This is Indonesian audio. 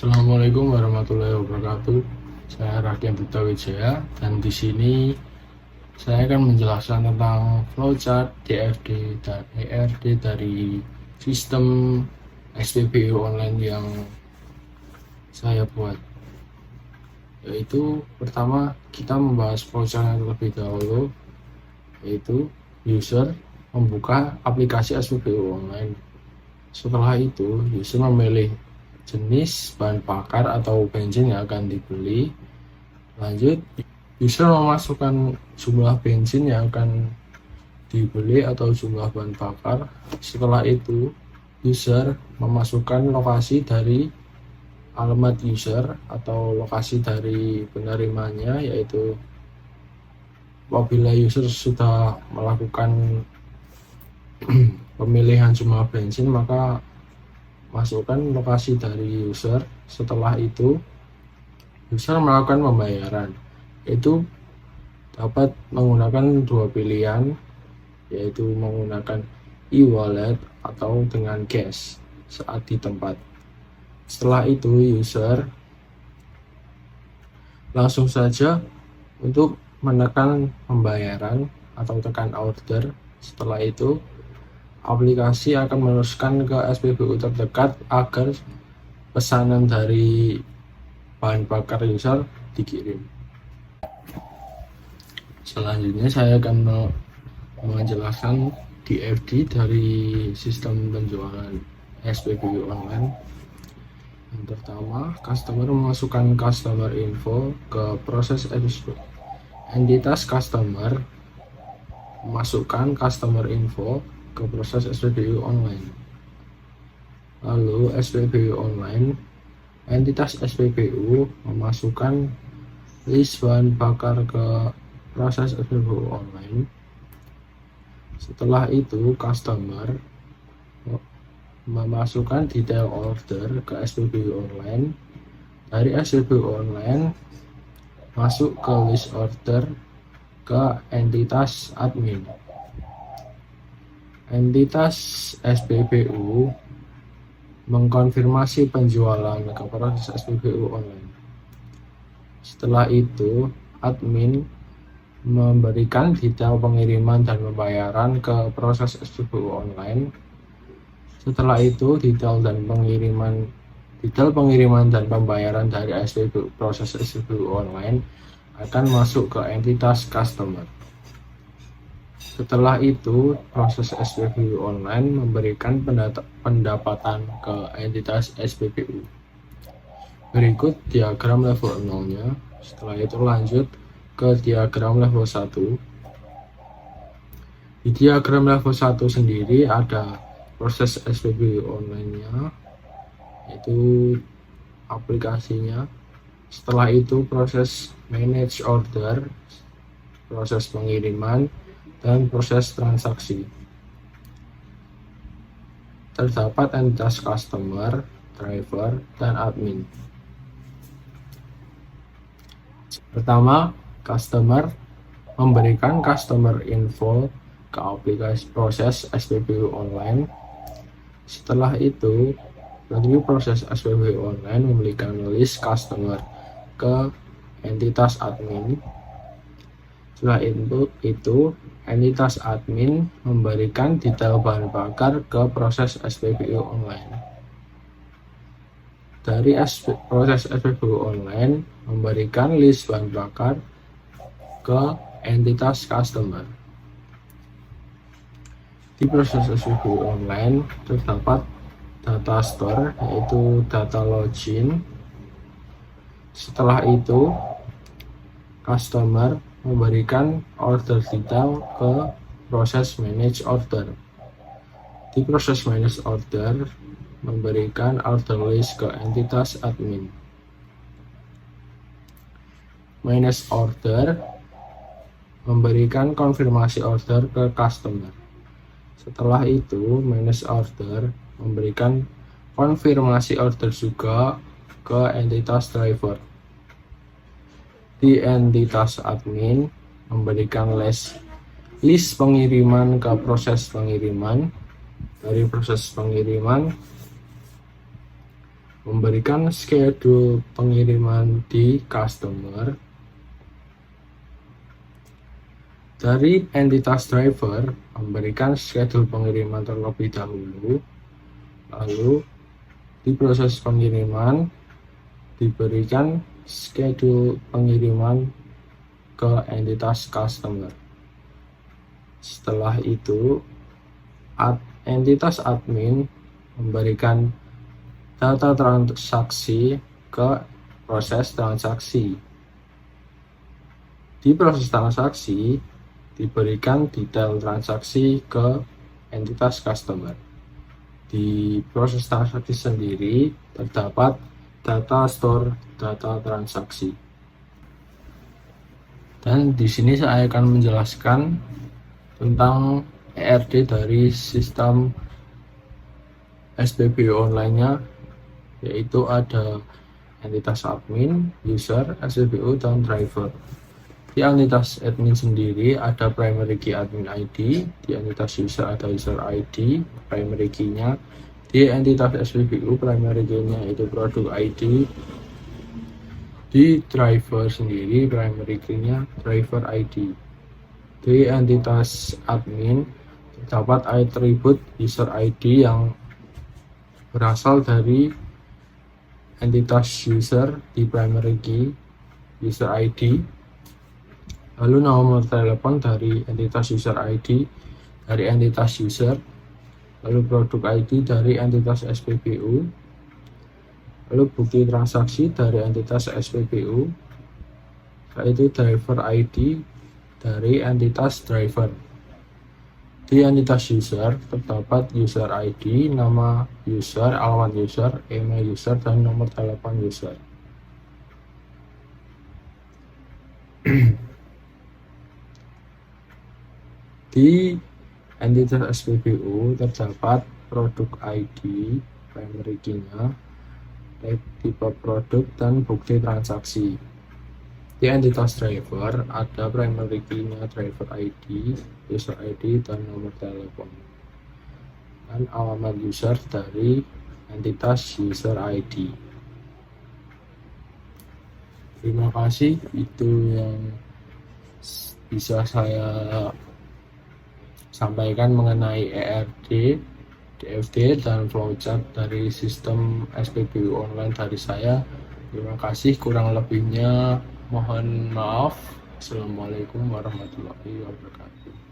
Assalamualaikum warahmatullahi wabarakatuh. Saya Rakyat Duta Wijaya dan di sini saya akan menjelaskan tentang flowchart, DFD dan ERD dari sistem SPBU online yang saya buat. Yaitu pertama kita membahas flowchart terlebih dahulu, yaitu user membuka aplikasi SPBU online. Setelah itu user memilih jenis bahan bakar atau bensin yang akan dibeli. Lanjut, user memasukkan jumlah bensin yang akan dibeli atau jumlah bahan bakar. Setelah itu, user memasukkan lokasi dari alamat user atau lokasi dari penerimanya, yaitu apabila user sudah melakukan pemilihan jumlah bensin, maka masukkan lokasi dari user. Setelah itu user melakukan pembayaran, itu dapat menggunakan dua pilihan, yaitu menggunakan e-wallet atau dengan cash saat di tempat. Setelah itu user langsung saja untuk menekan pembayaran atau tekan order. Setelah itu aplikasi akan meneruskan ke SPBU terdekat agar pesanan dari bahan bakar user dikirim. Selanjutnya saya akan menjelaskan DFD dari sistem penjualan SPBU online. Yang pertama, customer memasukkan customer info ke proses entitas customer memasukkan customer info ke proses SPBU online. Lalu SPBU online, entitas SPBU memasukkan list bahan bakar ke proses SPBU online. Setelah itu customer memasukkan detail order ke SPBU online. Dari SPBU online masuk ke list order ke entitas admin. Entitas SPBU mengkonfirmasi penjualan ke proses SPBU online. Setelah itu, admin memberikan detail pengiriman dan pembayaran ke proses SPBU online. Setelah itu, detail pengiriman dan pembayaran dari proses SPBU online akan masuk ke entitas customer. Setelah itu, proses SPBU online memberikan pendapatan ke entitas SPBU. Berikut diagram level 0-nya. Setelah itu lanjut ke diagram level 1. Di diagram level 1 sendiri ada proses SPBU online-nya, yaitu aplikasinya. Setelah itu proses manage order, proses pengiriman, dan proses transaksi. Terdapat entitas customer, driver, dan admin. Pertama, customer memberikan customer info ke aplikasi proses SPBU online. Setelah itu, melalui proses SPBU online memberikan list customer ke entitas admin. Setelah itu entitas admin memberikan detail bahan bakar ke proses SPBU online. Dari proses SPBU online memberikan list bahan bakar ke entitas customer. Di proses SPBU online terdapat data store, yaitu data login. Setelah itu customer memberikan order detail ke proses manage order. Di proses manage order memberikan order list ke entitas admin. Manage order memberikan konfirmasi order ke customer. Setelah itu manage order memberikan konfirmasi order juga ke entitas driver. Di entitas admin memberikan list pengiriman ke proses pengiriman. Dari proses pengiriman memberikan schedule pengiriman di customer. Dari entitas driver memberikan schedule pengiriman terlebih dahulu, lalu di proses pengiriman diberikan schedule pengiriman ke entitas customer. Setelah itu entitas admin memberikan data transaksi ke proses transaksi. Di proses transaksi diberikan detail transaksi ke entitas customer. Di proses transaksi sendiri terdapat data store data transaksi. Dan di sini saya akan menjelaskan tentang ERD dari sistem SPBU online-nya, yaitu ada entitas admin, user, SPBU, dan driver. Di entitas admin sendiri ada primary key admin ID, di entitas user ada user ID, primary key-nya. Di entitas SPBU primary key-nya itu produk ID. Di driver sendiri primary key-nya driver ID. Di entitas admin terdapat atribut user ID yang berasal dari entitas user di primary key user ID, lalu nomor telepon dari entitas user ID dari entitas user, lalu produk ID dari entitas SPBU, lalu bukti transaksi dari entitas SPBU, yaitu driver ID dari entitas driver. Di entitas user terdapat user ID, nama user, alamat user, email user, dan nomor telepon user. Di entitas SPBU terdapat produk ID, primary key-nya, tipe produk, dan bukti transaksi. Di entitas driver ada primary key-nya driver ID, user ID, dan nomor telepon, dan alamat user dari entitas user ID. Terima kasih, itu yang bisa saya sampaikan mengenai ERD, DFD, dan flowchart dari sistem SPBU online dari saya. Terima kasih, kurang lebihnya mohon maaf. Assalamualaikum warahmatullahi wabarakatuh.